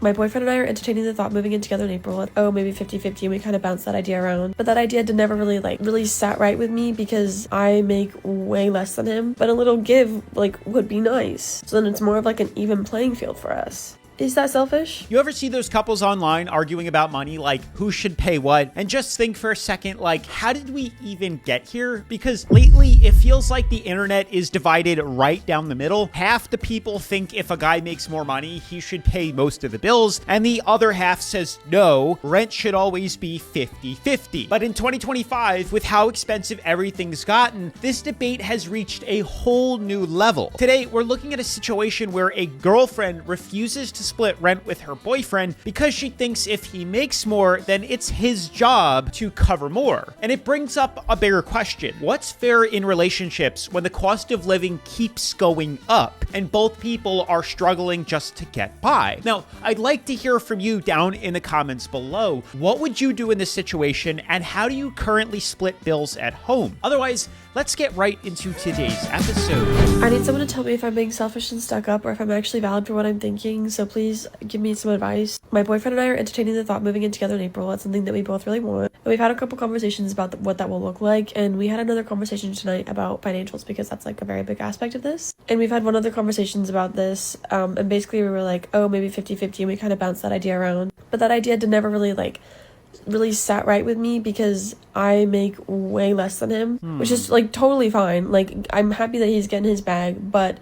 My boyfriend and I are entertaining the thought of moving in together in April. Oh, maybe 50-50, and we kind of bounced that idea around. But that idea never really sat right with me because I make way less than him. But a little give would be nice. So then it's more of like an even playing field for us. Is that selfish? You ever see those couples online arguing about money, like who should pay what? And just think for a second, like, how did we even get here? Because lately it feels like the internet is divided right down the middle. Half the people think if a guy makes more money, he should pay most of the bills. And the other half says, no, rent should always be 50-50. But in 2025, with how expensive everything's gotten, this debate has reached a whole new level. Today, we're looking at a situation where a girlfriend refuses to split rent with her boyfriend because she thinks if he makes more, then it's his job to cover more. And it brings up a bigger question. What's fair in relationships when the cost of living keeps going up and both people are struggling just to get by? Now, I'd like to hear from you down in the comments below. What would you do in this situation, and how do you currently split bills at home? Otherwise, let's get right into today's episode. I need someone to tell me if I'm being selfish and stuck up or if I'm actually valid for what I'm thinking, so please give me some advice. My boyfriend and I are entertaining the thought of moving in together in April. That's something that we both really want. And we've had a couple conversations about what that will look like, and we had another conversation tonight about financials because that's like a very big aspect of this. And we've had one other conversations about this, and basically we were like, oh, maybe 50-50, and we kind of bounced that idea around. But that idea never really sat right with me because I make way less than him, which is like totally fine. Like, I'm happy that he's getting his bag, but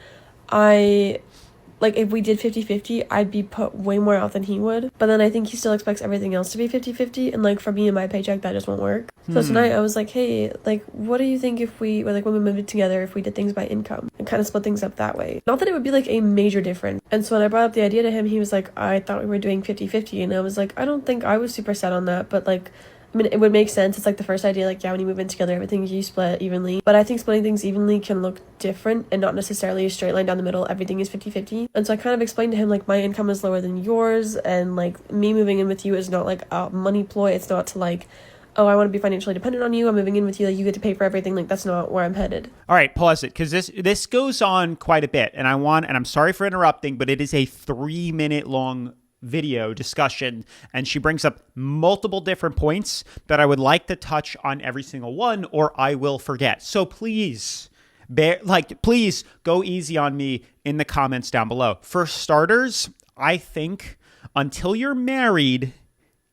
if we did 50-50, I'd be put way more out than he would. But then I think he still expects everything else to be 50-50, and like for me and my paycheck, that just won't work. So tonight I was like, hey, like, what do you think if we, when we moved it together, if we did things by income and kind of split things up that way? Not that it would be like a major difference. And so when I brought up the idea to him, he was like, I thought we were doing 50-50, and I was like, I don't think I was super set on that, but like, I mean, it would make sense. It's like the first idea, like, yeah, when you move in together, everything you split evenly. But I think splitting things evenly can look different and not necessarily a straight line down the middle. Everything is 50-50. And so I kind of explained to him, like, my income is lower than yours. And, like, me moving in with you is not, like, a money ploy. It's not to, like, oh, I want to be financially dependent on you. I'm moving in with you. Like, you get to pay for everything. Like, that's not where I'm headed. All right, pause it, because this goes on quite a bit. And I'm sorry for interrupting, but it is a 3-minute long video discussion, and she brings up multiple different points that I would like to touch on every single one, or I will forget. So please go easy on me in the comments down below. For starters, I think until you're married,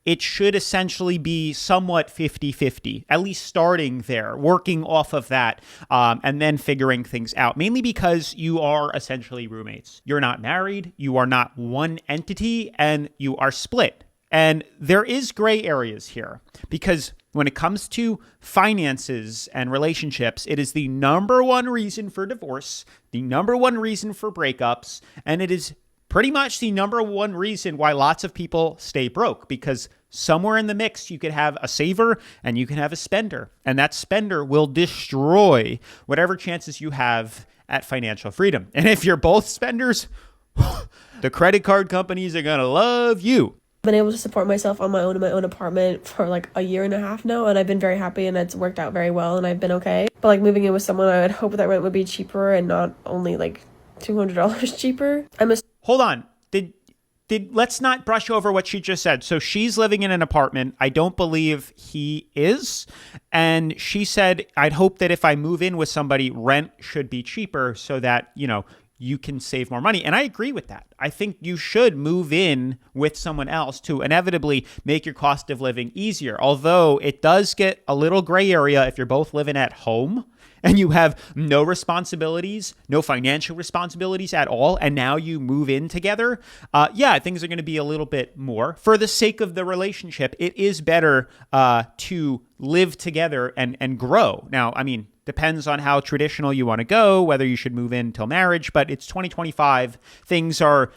it should essentially be somewhat 50-50, at least starting there, working off of that, and then figuring things out, mainly because you are essentially roommates. You're not married, you are not one entity, and you are split. And there is gray areas here, because when it comes to finances and relationships, it is the number one reason for divorce, the number one reason for breakups, and it is pretty much the number one reason why lots of people stay broke, because somewhere in the mix, you could have a saver and you can have a spender, and that spender will destroy whatever chances you have at financial freedom. And if you're both spenders, the credit card companies are going to love you. I've been able to support myself on my own in my own apartment for like a year and a half now, and I've been very happy, and it's worked out very well, and I've been okay. But like moving in with someone, I would hope that rent would be cheaper and not only like $200 cheaper. Hold on. Let's not brush over what she just said. So she's living in an apartment. I don't believe he is. And she said, I'd hope that if I move in with somebody, rent should be cheaper so that, you can save more money. And I agree with that. I think you should move in with someone else to inevitably make your cost of living easier. Although it does get a little gray area if you're both living at home and you have no responsibilities, no financial responsibilities at all, and now you move in together. Things are going to be a little bit more. For the sake of the relationship, it is better to live together and grow. Now, I mean, depends on how traditional you want to go, whether you should move in till marriage, but it's 2025. Things are,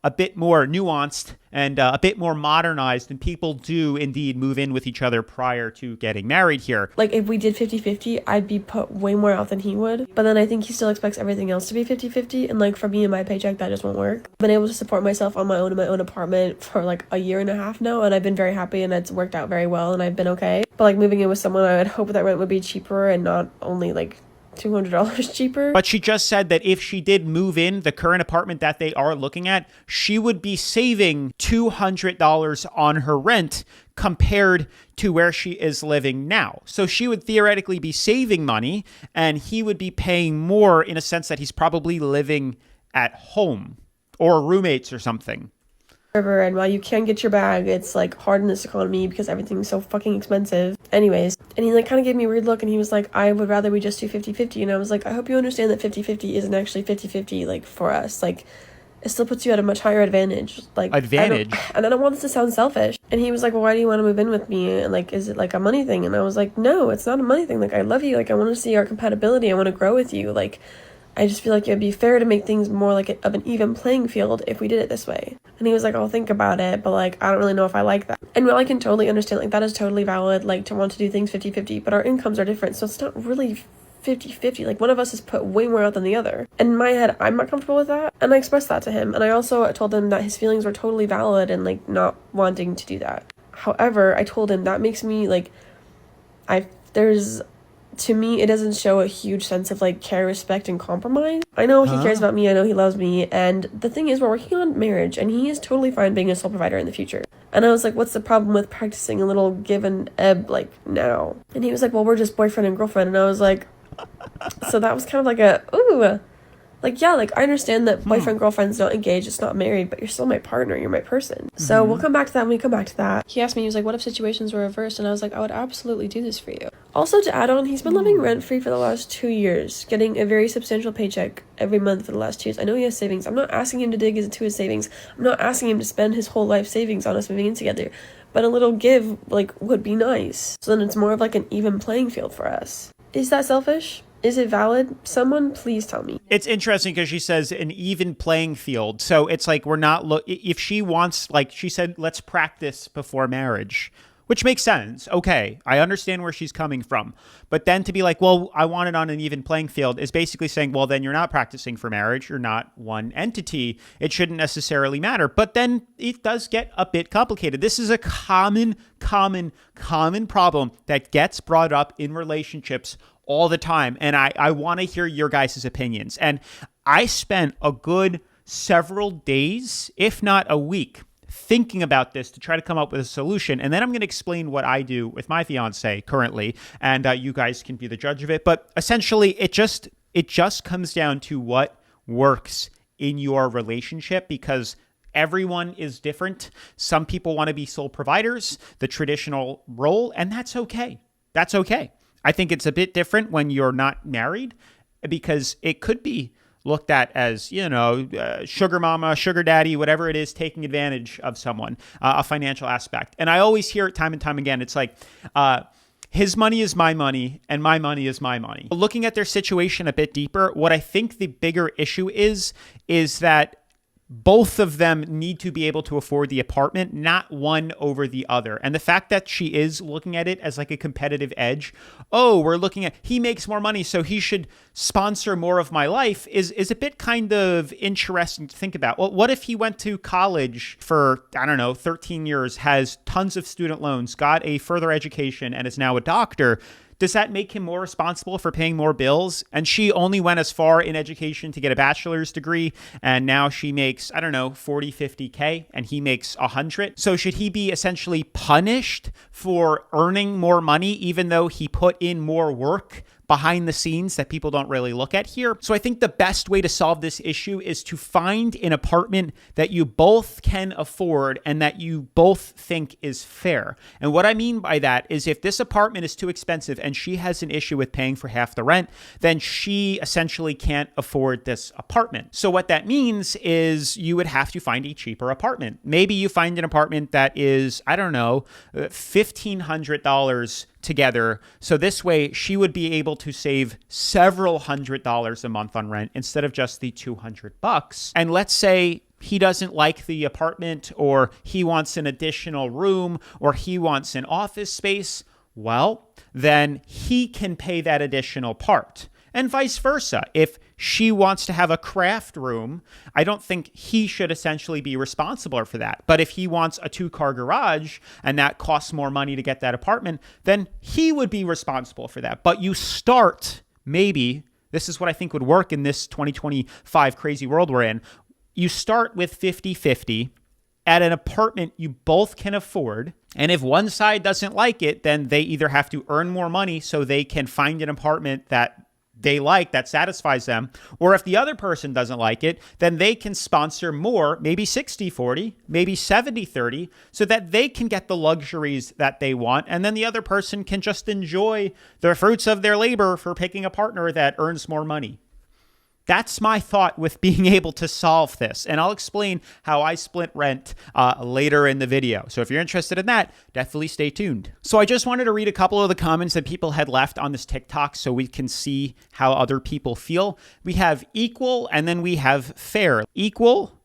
a bit more nuanced and a bit more modernized, and people do indeed move in with each other prior to getting married here. Like, if we did 50-50, I'd be put way more out than he would. But then I think he still expects everything else to be 50-50, and like for me and my paycheck, that just won't work. I've been able to support myself on my own in my own apartment for like a year and a half now, and I've been very happy, and it's worked out very well, and I've been okay. But like moving in with someone, I would hope that rent would be cheaper and not only like $200 cheaper. But she just said that if she did move in the current apartment that they are looking at, she would be saving $200 on her rent compared to where she is living now. So she would theoretically be saving money, and he would be paying more in a sense that he's probably living at home or roommates or something. And while you can get your bag, it's like hard in this economy because everything's so fucking expensive. Anyways, and he like kind of gave me a weird look, and he was like, I would rather we just do 50-50. And I was like, I hope you understand that 50-50 isn't actually 50-50 like for us. Like, it still puts you at a much higher advantage. Like, and I don't want this to sound selfish. And he was like, well, why do you want to move in with me? And like, is it like a money thing? And I was like, no, it's not a money thing. Like, I love you. Like, I want to see our compatibility. I want to grow with you. Like, I just feel like it would be fair to make things more like of an even playing field if we did it this way. And he was like, I'll think about it, but like, I don't really know if I like that. And while I can totally understand, like, that is totally valid, like, to want to do things 50-50, but our incomes are different, so it's not really 50-50. Like, one of us has put way more out than the other. And in my head, I'm not comfortable with that, and I expressed that to him. And I also told him that his feelings were totally valid and like not wanting to do that. However, I told him that makes me like, to me, it doesn't show a huge sense of like care, respect, and compromise. I know he cares about me. I know he loves me. And the thing is, we're working on marriage, and he is totally fine being a sole provider in the future. And I was like, what's the problem with practicing a little give and ebb like now? And he was like, well, we're just boyfriend and girlfriend. And I was like, so that was kind of like ooh. Like, yeah, like, I understand that boyfriend, girlfriend's not engaged, it's not married, but you're still my partner, you're my person. So we'll come back to that when we come back to that. He asked me, he was like, what if situations were reversed? And I was like, I would absolutely do this for you. Also, to add on, he's been living rent-free for the last 2 years, getting a very substantial paycheck every month for the last 2 years. I know he has savings. I'm not asking him to dig into his savings. I'm not asking him to spend his whole life savings on us moving in together. But a little give, like, would be nice. So then it's more of, like, an even playing field for us. Is that selfish? Is it valid? Someone please tell me. It's interesting because she says an even playing field. So it's like we're not if she wants, like she said, let's practice before marriage, which makes sense. Okay, I understand where she's coming from. But then to be like, well, I want it on an even playing field is basically saying, well, then you're not practicing for marriage. You're not one entity. It shouldn't necessarily matter. But then it does get a bit complicated. This is a common problem that gets brought up in relationships all the time. And I want to hear your guys' opinions. And I spent a good several days, if not a week, thinking about this to try to come up with a solution. And then I'm going to explain what I do with my fiance currently. And you guys can be the judge of it. But essentially, it just comes down to what works in your relationship, because everyone is different. Some people want to be sole providers, the traditional role, and that's okay. That's okay. I think it's a bit different when you're not married, because it could be looked at as, sugar mama, sugar daddy, whatever it is, taking advantage of someone, a financial aspect. And I always hear it time and time again. It's like, his money is my money and my money is my money. Looking at their situation a bit deeper, what I think the bigger issue is that both of them need to be able to afford the apartment, not one over the other. And the fact that she is looking at it as like a competitive edge, he makes more money, so he should sponsor more of my life, is a bit kind of interesting to think about. Well, what if he went to college for, 13 years, has tons of student loans, got a further education, and is now a doctor? Does that make him more responsible for paying more bills? And she only went as far in education to get a bachelor's degree, and now she makes, 40, 50K, and he makes 100. So should he be essentially punished for earning more money, even though he put in more work behind the scenes that people don't really look at here? So I think the best way to solve this issue is to find an apartment that you both can afford and that you both think is fair. And what I mean by that is, if this apartment is too expensive and she has an issue with paying for half the rent, then she essentially can't afford this apartment. So what that means is you would have to find a cheaper apartment. Maybe you find an apartment that is, $1,500 together. So this way she would be able to save several $100s a month on rent instead of just the $200. And let's say he doesn't like the apartment, or he wants an additional room, or he wants an office space. Well, then he can pay that additional part. And vice versa. If she wants to have a craft room, I don't think he should essentially be responsible for that. But if he wants a 2-car garage and that costs more money to get that apartment, then he would be responsible for that. But you start maybe, this is what I think would work in this 2025 crazy world we're in. You start with 50-50 at an apartment you both can afford. And if one side doesn't like it, then they either have to earn more money so they can find an apartment that they like, that satisfies them. Or if the other person doesn't like it, then they can sponsor more, maybe 60-40, maybe 70-30, so that they can get the luxuries that they want. And then the other person can just enjoy the fruits of their labor for picking a partner that earns more money. That's my thought with being able to solve this. And I'll explain how I split rent later in the video. So if you're interested in that, definitely stay tuned. So I just wanted to read a couple of the comments that people had left on this TikTok so we can see how other people feel. We have equal and then we have fair. Equal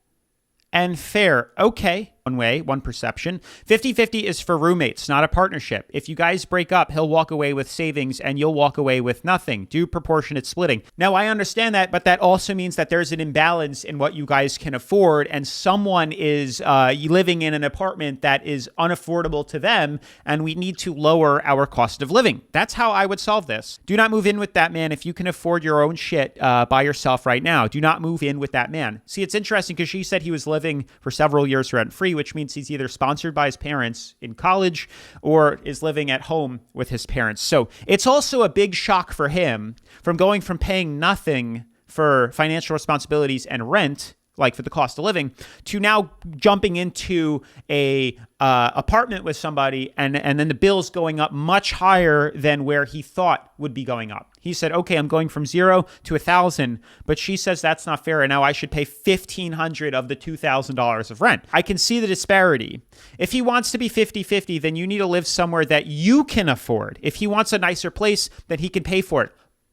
and fair. Okay. One way, one perception. 50-50 is for roommates, not a partnership. If you guys break up, he'll walk away with savings and you'll walk away with nothing. Do proportionate splitting. Now, I understand that, but that also means that there's an imbalance in what you guys can afford, and someone is living in an apartment that is unaffordable to them, and we need to lower our cost of living. That's how I would solve this. Do not move in with that man if you can afford your own shit by yourself right now. Do not move in with that man. See, it's interesting because she said he was living for several years rent-free, which means he's either sponsored by his parents in college or is living at home with his parents. So it's also a big shock for him from going from paying nothing for financial responsibilities and rent, like for the cost of living, to now jumping into a apartment with somebody and then the bills going up much higher than where he thought would be going up. He said, okay, I'm going from 0 to 1,000, but she says that's not fair, and now I should pay $1,500 of the $2,000 of rent. I can see the disparity. If he wants to be 50-50, then you need to live somewhere that you can afford. If he wants a nicer place, then he can pay for it.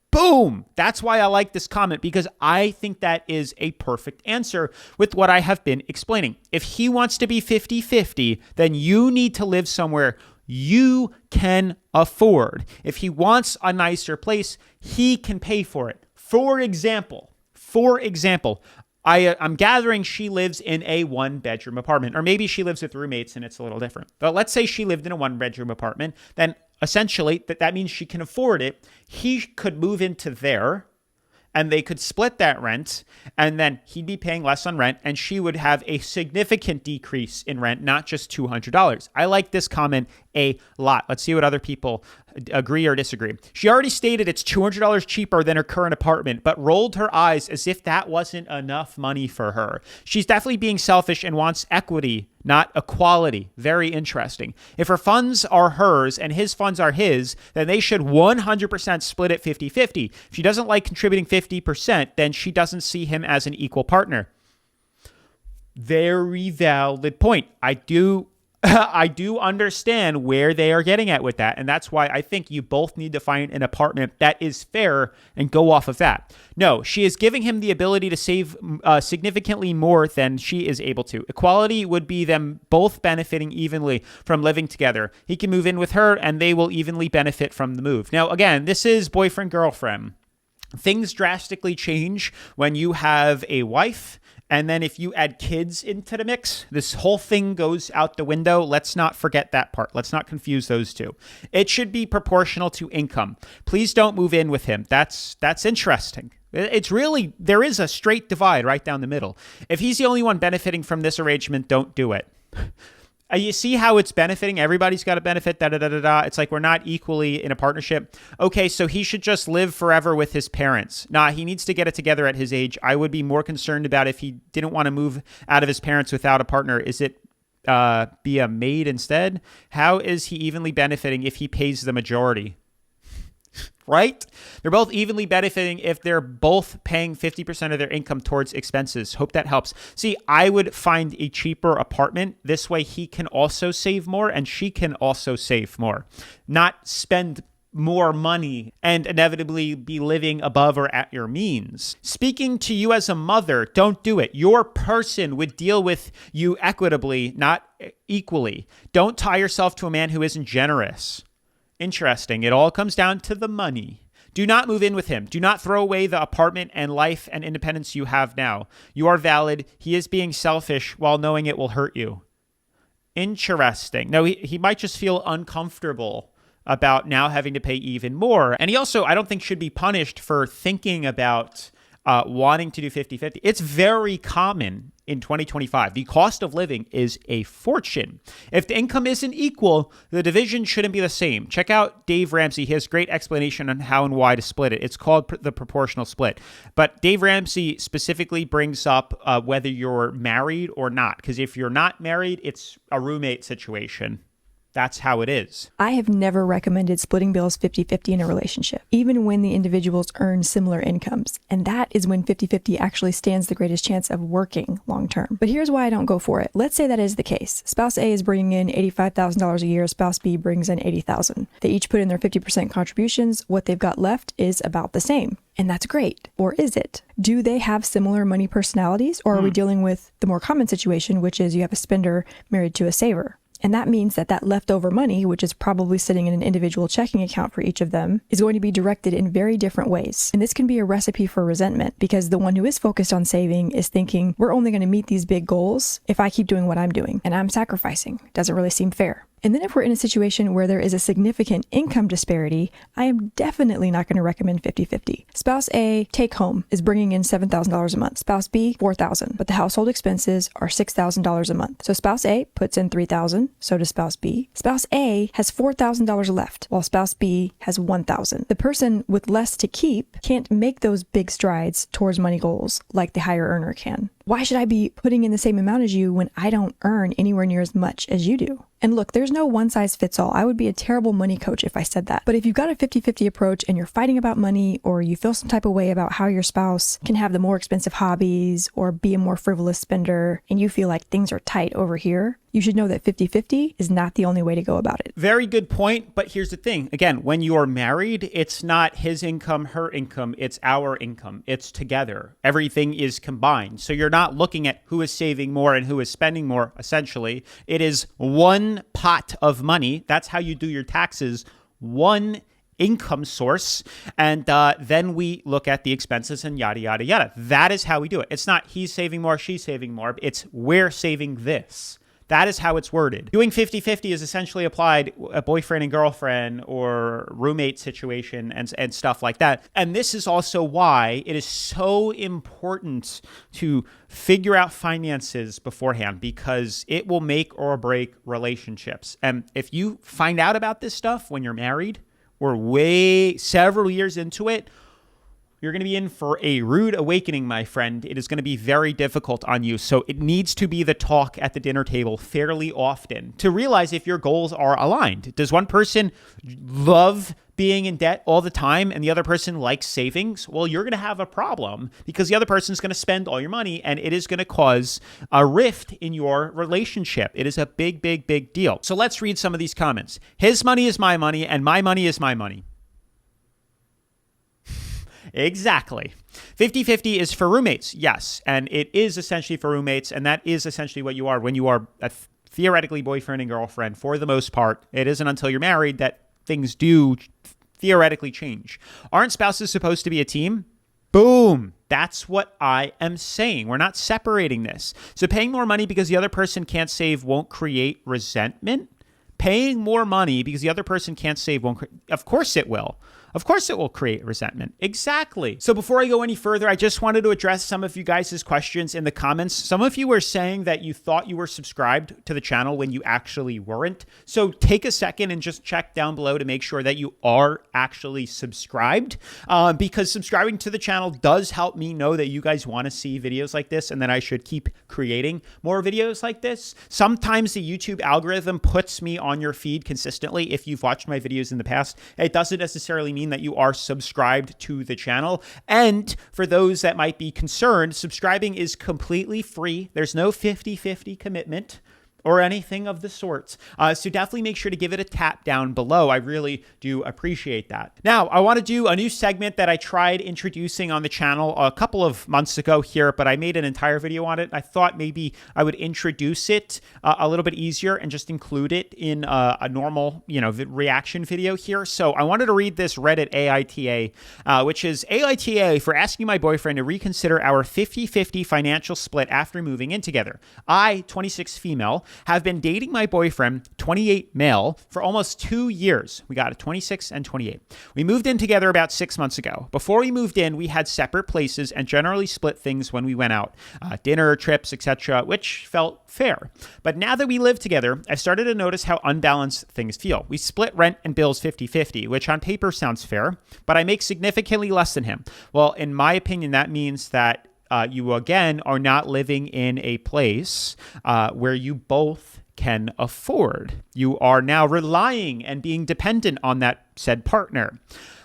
Boom! That's why I like this comment, because I think that is a perfect answer with what I have been explaining. If he wants to be 50-50, then you need to live somewhere you can afford. If he wants a nicer place, he can pay for it. For example, I'm gathering she lives in a one-bedroom apartment, or maybe she lives with roommates and it's a little different. But let's say she lived in a one-bedroom apartment, then essentially that means she can afford it. He could move into there, and they could split that rent, and then he'd be paying less on rent, and she would have a significant decrease in rent, not just $200. I like this comment a lot. Let's see what other people agree or disagree. She already stated it's $200 cheaper than her current apartment, but rolled her eyes as if that wasn't enough money for her. She's definitely being selfish and wants equity, not equality. Very interesting. If her funds are hers and his funds are his, then they should 100% split it 50-50. If she doesn't like contributing 50%, then she doesn't see him as an equal partner. Very valid point. I do understand where they are getting at with that. And that's why I think you both need to find an apartment that is fair and go off of that. No, she is giving him the ability to save significantly more than she is able to. Equality would be them both benefiting evenly from living together. He can move in with her and they will evenly benefit from the move. Now, again, this is boyfriend-girlfriend. Things drastically change when you have a wife. And then if you add kids into the mix, this whole thing goes out the window. Let's not forget that part. Let's not confuse those two. It should be proportional to income. Please don't move in with him. That's interesting. It's really, there is a straight divide right down the middle. If he's the only one benefiting from this arrangement, don't do it. You see how it's benefiting? Everybody's got to benefit, It's like we're not equally in a partnership. Okay, so he should just live forever with his parents. Nah, he needs to get it together at his age. I would be more concerned about if he didn't want to move out of his parents without a partner. Is it be a maid instead? How is he evenly benefiting if he pays the majority? Right? They're both evenly benefiting if they're both paying 50% of their income towards expenses. Hope that helps. See, I would find a cheaper apartment. This way he can also save more and she can also save more. Not spend more money and inevitably be living above or at your means. Speaking to you as a mother, don't do it. Your person would deal with you equitably, not equally. Don't tie yourself to a man who isn't generous. Interesting. It all comes down to the money. Do not move in with him. Do not throw away the apartment and life and independence you have now. You are valid. He is being selfish while knowing it will hurt you. Interesting. No, he might just feel uncomfortable about now having to pay even more. And he also, I don't think, should be punished for thinking about wanting to do 50-50. It's very common in 2025. The cost of living is a fortune. If the income isn't equal, the division shouldn't be the same. Check out Dave Ramsey. He has great explanation on how and why to split it. It's called the proportional split. But Dave Ramsey specifically brings up whether you're married or not. Because if you're not married, it's a roommate situation. That's how it is. I have never recommended splitting bills 50-50 in a relationship, even when the individuals earn similar incomes. And that is when 50-50 actually stands the greatest chance of working long term. But here's why I don't go for it. Let's say that is the case. Spouse A is bringing in $85,000 a year. Spouse B brings in $80,000. They each put in their 50% contributions. What they've got left is about the same. And that's great. Or is it? Do they have similar money personalities? Or are we dealing with the more common situation, which is you have a spender married to a saver? And that means that that leftover money, which is probably sitting in an individual checking account for each of them, is going to be directed in very different ways. And this can be a recipe for resentment because the one who is focused on saving is thinking, we're only going to meet these big goals if I keep doing what I'm doing and I'm sacrificing. Doesn't really seem fair. And then if we're in a situation where there is a significant income disparity, I am definitely not going to recommend 50-50. Spouse A, take home, is bringing in $7,000 a month. Spouse B, $4,000. But the household expenses are $6,000 a month. So spouse A puts in $3,000. So does spouse B. Spouse A has $4,000 left, while spouse B has $1,000. The person with less to keep can't make those big strides towards money goals like the higher earner can. Why should I be putting in the same amount as you when I don't earn anywhere near as much as you do? And look, there's no one size fits all. I would be a terrible money coach if I said that. But if you've got a 50-50 approach and you're fighting about money, or you feel some type of way about how your spouse can have the more expensive hobbies or be a more frivolous spender, and you feel like things are tight over here, you should know that 50-50 is not the only way to go about it. Very good point. But here's the thing. Again, when you're married, it's not his income, her income. It's our income. It's together. Everything is combined. So you're not looking at who is saving more and who is spending more, essentially. It is one pot of money. That's how you do your taxes. One income source. And then we look at the expenses and yada, yada, yada. That is how we do it. It's not he's saving more, she's saving more. It's we're saving this. That is how it's worded. Doing 50-50 is essentially applied a boyfriend and girlfriend or roommate situation and stuff like that. And this is also why it is so important to figure out finances beforehand, because it will make or break relationships. And if you find out about this stuff when you're married or several years into it, you're going to be in for a rude awakening, my friend. It is going to be very difficult on you. So it needs to be the talk at the dinner table fairly often to realize if your goals are aligned. Does one person love being in debt all the time and the other person likes savings? Well, you're going to have a problem because the other person is going to spend all your money and it is going to cause a rift in your relationship. It is a big, big, big deal. So let's read some of these comments. His money is my money and my money is my money. Exactly. 50-50 is for roommates. Yes. And it is essentially for roommates. And that is essentially what you are when you are a theoretically boyfriend and girlfriend. For the most part, it isn't until you're married that things do theoretically change. Aren't spouses supposed to be a team? Boom. That's what I am saying. We're not separating this. So paying more money because the other person can't save won't create resentment. Paying more money because the other person can't save won't. Of course it will. Of course it will create resentment. Exactly. So before I go any further, I just wanted to address some of you guys' questions in the comments. Some of you were saying that you thought you were subscribed to the channel when you actually weren't. So take a second and just check down below to make sure that you are actually subscribed, because subscribing to the channel does help me know that you guys want to see videos like this and that I should keep creating more videos like this. Sometimes the YouTube algorithm puts me on your feed consistently. If you've watched my videos in the past, it doesn't necessarily mean that you are subscribed to the channel. And for those that might be concerned, subscribing is completely free. There's no 50-50 commitment or anything of the sorts. So definitely make sure to give it a tap down below. I really do appreciate that. Now, I want to do a new segment that I tried introducing on the channel a couple of months ago here, but I made an entire video on it. I thought maybe I would introduce it a little bit easier and just include it in a normal, reaction video here. So I wanted to read this Reddit AITA, which is AITA for asking my boyfriend to reconsider our 50-50 financial split after moving in together. I, 26 female, have been dating my boyfriend, 28 male, for almost 2 years. We got a 26 and 28. We moved in together about 6 months ago. Before we moved in, we had separate places and generally split things when we went out, dinner, trips, etc., which felt fair. But now that we live together, I've started to notice how unbalanced things feel. We split rent and bills 50-50, which on paper sounds fair, but I make significantly less than him. Well, in my opinion, that means that you again are not living in a place where you both can afford. You are now relying and being dependent on that said partner.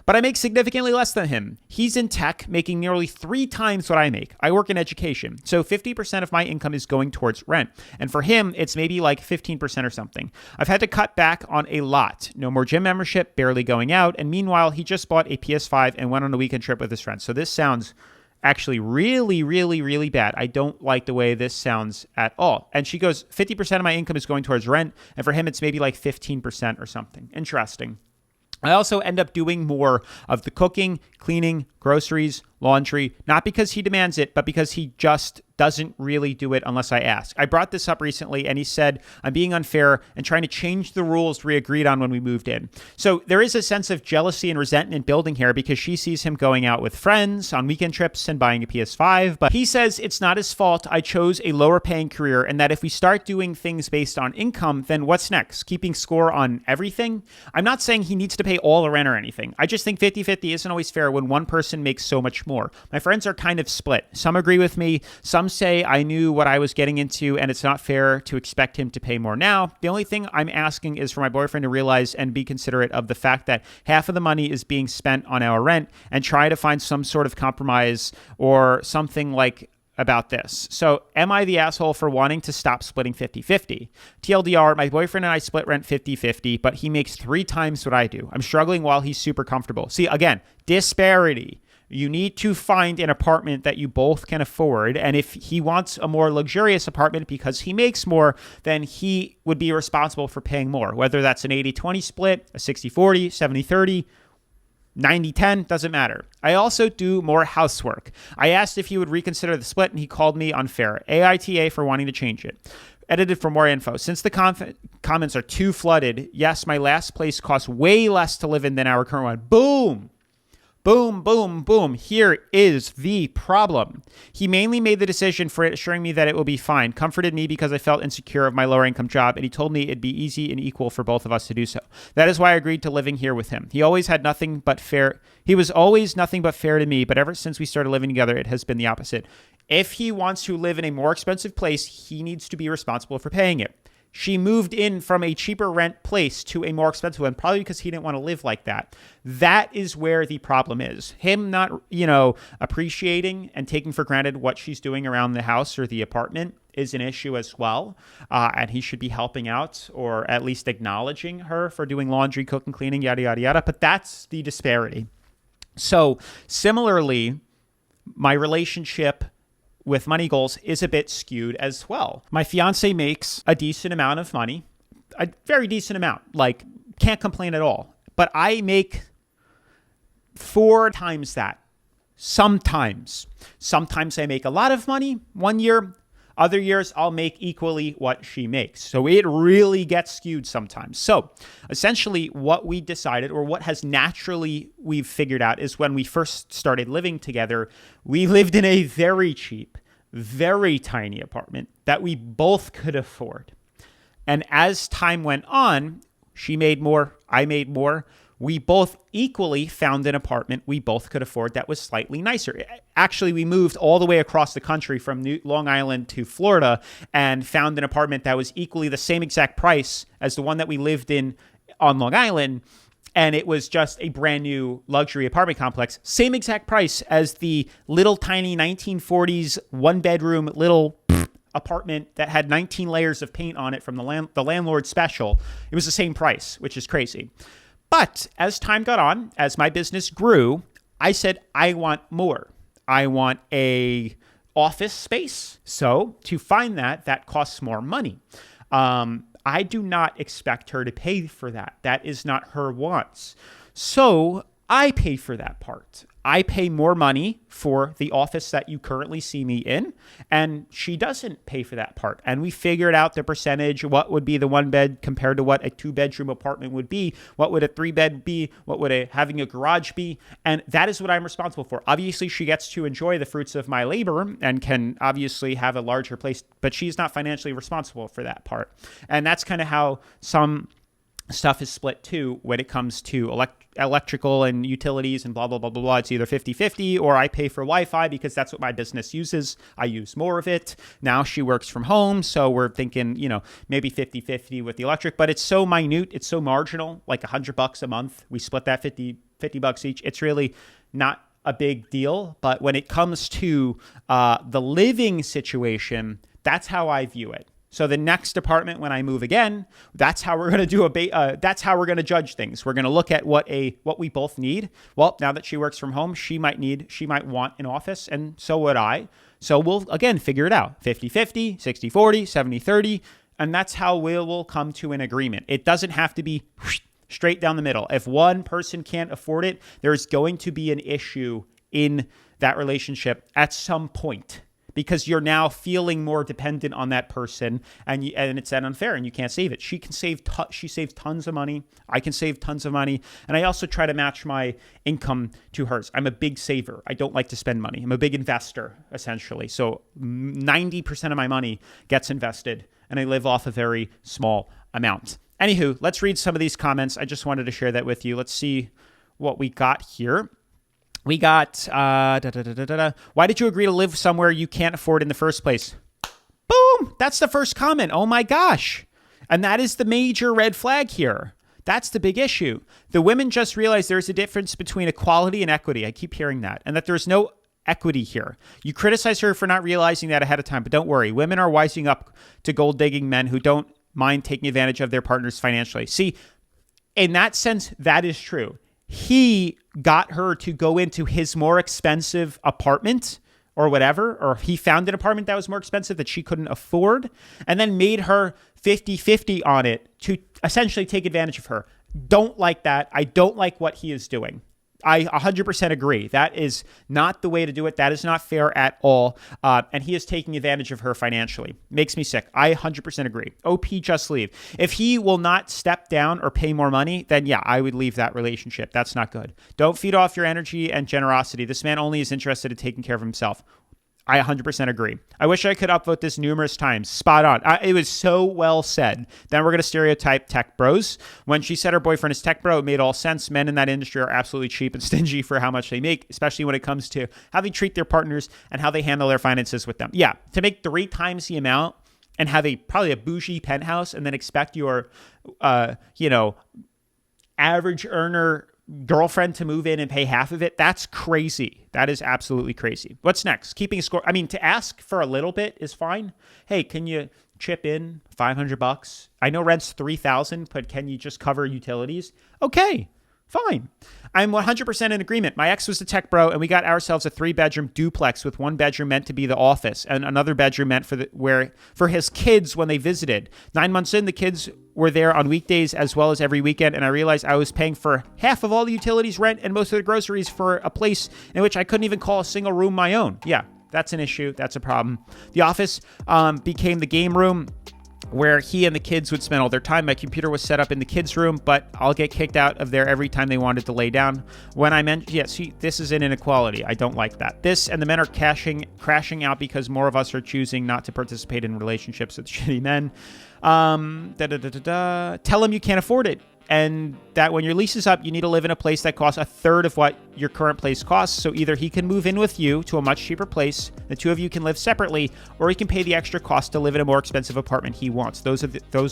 But I make significantly less than him. He's in tech, making nearly 3 times what I make. I work in education, so 50% of my income is going towards rent. And for him, it's maybe like 15% or something. I've had to cut back on a lot. No more gym membership, barely going out. And meanwhile, he just bought a PS5 and went on a weekend trip with his friends. So this sounds actually really, really, really bad. I don't like the way this sounds at all. And she goes, 50% of my income is going towards rent. And for him, it's maybe like 15% or something. Interesting. I also end up doing more of the cooking, cleaning, groceries, laundry, not because he demands it, but because he just doesn't really do it unless I ask. I brought this up recently and he said, I'm being unfair and trying to change the rules we agreed on when we moved in. So there is a sense of jealousy and resentment building here because she sees him going out with friends on weekend trips and buying a PS5. But he says it's not his fault. I chose a lower paying career and that if we start doing things based on income, then what's next? Keeping score on everything? I'm not saying he needs to pay all the rent or anything. I just think 50-50 isn't always fair when one person makes so much more. My friends are kind of split. Some agree with me. Some say I knew what I was getting into and it's not fair to expect him to pay more now. The only thing I'm asking is for my boyfriend to realize and be considerate of the fact that half of the money is being spent on our rent and try to find some sort of compromise or something like about this. So am I the asshole for wanting to stop splitting 50-50? TLDR, my boyfriend and I split rent 50-50, but he makes 3 times what I do. I'm struggling while he's super comfortable. See, again, disparity. You need to find an apartment that you both can afford. And if he wants a more luxurious apartment because he makes more, then he would be responsible for paying more. Whether that's an 80-20 split, a 60-40, 70-30, 90-10, doesn't matter. I also do more housework. I asked if he would reconsider the split and he called me unfair. AITA for wanting to change it. Edited for more info. Since the comments are too flooded, yes, my last place costs way less to live in than our current one. Boom! Boom, boom, boom. Here is the problem. He mainly made the decision for it, assuring me that it will be fine, comforted me because I felt insecure of my lower income job, and he told me it'd be easy and equal for both of us to do so. That is why I agreed to living here with him. He was always nothing but fair to me, but ever since we started living together, it has been the opposite. If he wants to live in a more expensive place, he needs to be responsible for paying it. She moved in from a cheaper rent place to a more expensive one, probably because he didn't want to live like that. That is where the problem is. Him not, appreciating and taking for granted what she's doing around the house or the apartment is an issue as well. And he should be helping out or at least acknowledging her for doing laundry, cooking, cleaning, yada, yada, yada. But that's the disparity. So similarly, my relationship with money goals is a bit skewed as well. My fiance makes a decent amount of money, a very decent amount, like can't complain at all. But I make 4 times that. Sometimes I make a lot of money one year. Other years, I'll make equally what she makes. So it really gets skewed sometimes. So essentially what we decided, or what has naturally we've figured out, is when we first started living together, we lived in a very cheap, very tiny apartment that we both could afford. And as time went on, she made more, I made more. We both equally found an apartment we both could afford that was slightly nicer. Actually, we moved all the way across the country from Long Island to Florida and found an apartment that was equally the same exact price as the one that we lived in on Long Island. And it was just a brand new luxury apartment complex. Same exact price as the little tiny 1940s, 1-bedroom little apartment that had 19 layers of paint on it from the landlord special. It was the same price, which is crazy. But as time got on, as my business grew, I said, I want more. I want a office space. So to find that costs more money. I do not expect her to pay for that. That is not her wants. So I pay for that part. I pay more money for the office that you currently see me in, and she doesn't pay for that part. And we figured out the percentage, what would be the 1 bed compared to what a 2-bedroom apartment would be, what would a 3-bed be, what would having a garage be, and that is what I'm responsible for. Obviously, she gets to enjoy the fruits of my labor and can obviously have a larger place, but she's not financially responsible for that part. And that's kind of how some stuff is split too when it comes to electrical and utilities and blah, blah, blah, blah, blah. It's either 50-50 or I pay for Wi-Fi because that's what my business uses. I use more of it. Now she works from home. So we're thinking, maybe 50-50 with the electric, but it's so minute. It's so marginal, like $100 a month. We split that $50 each. It's really not a big deal. But when it comes to the living situation, that's how I view it. So the next apartment, when I move again, that's how we're going to do that's how we're going to judge things. We're going to look at what we both need. Well, now that she works from home, she might want an office, and so would I. So we'll again figure it out: 50-50, 60-40, 70-30, and that's how we'll come to an agreement. It doesn't have to be straight down the middle. If one person can't afford it, there's going to be an issue in that relationship at some point, because you're now feeling more dependent on that person, and it's that unfair, and you can't save it. She saves tons of money. I can save tons of money, and I also try to match my income to hers. I'm a big saver. I don't like to spend money. I'm a big investor, essentially. So 90% of my money gets invested, and I live off a very small amount. Anywho, let's read some of these comments. I just wanted to share that with you. Let's see what we got here. We got, why did you agree to live somewhere you can't afford in the first place? Boom! That's the first comment. Oh my gosh. And that is the major red flag here. That's the big issue. The women just realized there's a difference between equality and equity. I keep hearing that. And that there's no equity here. You criticize her for not realizing that ahead of time, but don't worry. Women are wising up to gold digging men who don't mind taking advantage of their partners financially. See, in that sense, that is true. He got her to go into his more expensive apartment or whatever, or he found an apartment that was more expensive that she couldn't afford, and then made her 50-50 on it to essentially take advantage of her. Don't like that. I don't like what he is doing. I 100% agree. That is not the way to do it. That is not fair at all. And he is taking advantage of her financially. Makes me sick. I 100% agree. OP, just leave. If he will not step down or pay more money, then yeah, I would leave that relationship. That's not good. Don't feed off your energy and generosity. This man only is interested in taking care of himself. I 100% agree. I wish I could upvote this numerous times. Spot on. It was so well said. Then we're going to stereotype tech bros. When she said her boyfriend is tech bro, it made all sense. Men in that industry are absolutely cheap and stingy for how much they make, especially when it comes to how they treat their partners and how they handle their finances with them. Yeah, to make 3 times the amount and have probably a bougie penthouse and then expect your, average earner girlfriend to move in and pay half of it, that's crazy. That is absolutely crazy. What's next? Keeping score. I mean, to ask for a little bit is fine. Hey, can you chip in $500? I know rent's $3,000, but can you just cover utilities? Okay, fine. I'm 100% in agreement. My ex was a tech bro, and we got ourselves a 3-bedroom duplex with 1 bedroom meant to be the office and another bedroom meant for his kids when they visited. 9 months in, the kids were there on weekdays as well as every weekend, and I realized I was paying for half of all the utilities, rent, and most of the groceries for a place in which I couldn't even call a single room my own. Yeah, that's an issue. That's a problem. The office became the game room where he and the kids would spend all their time. My computer was set up in the kids' room, but I'll get kicked out of there every time they wanted to lay down. When I mentioned, see, this is an inequality. I don't like that. This and the men are crashing out because more of us are choosing not to participate in relationships with shitty men. Tell him you can't afford it. And that when your lease is up, you need to live in a place that costs 1/3 of what your current place costs. So either he can move in with you to a much cheaper place, the two of you can live separately, or he can pay the extra cost to live in a more expensive apartment he wants. Those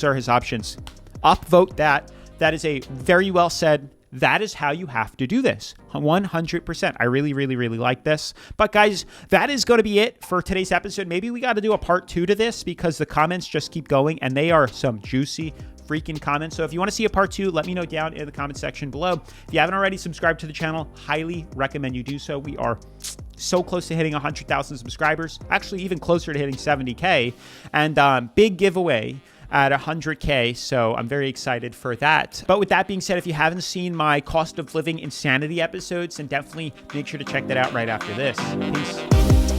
are his options. Upvote that. That is a very well said. That is how you have to do this. 100%. I really, really, really like this. But guys, that is going to be it for today's episode. Maybe we got to do a part 2 to this because the comments just keep going and they are some juicy freaking comments. So if you want to see a part 2, let me know down in the comment section below. If you haven't already subscribed to the channel, highly recommend you do so. We are so close to hitting 100,000 subscribers, actually even closer to hitting 70K. And big giveaway at 100K. So I'm very excited for that. But with that being said, if you haven't seen my cost of living insanity episodes, then definitely make sure to check that out right after this. Peace.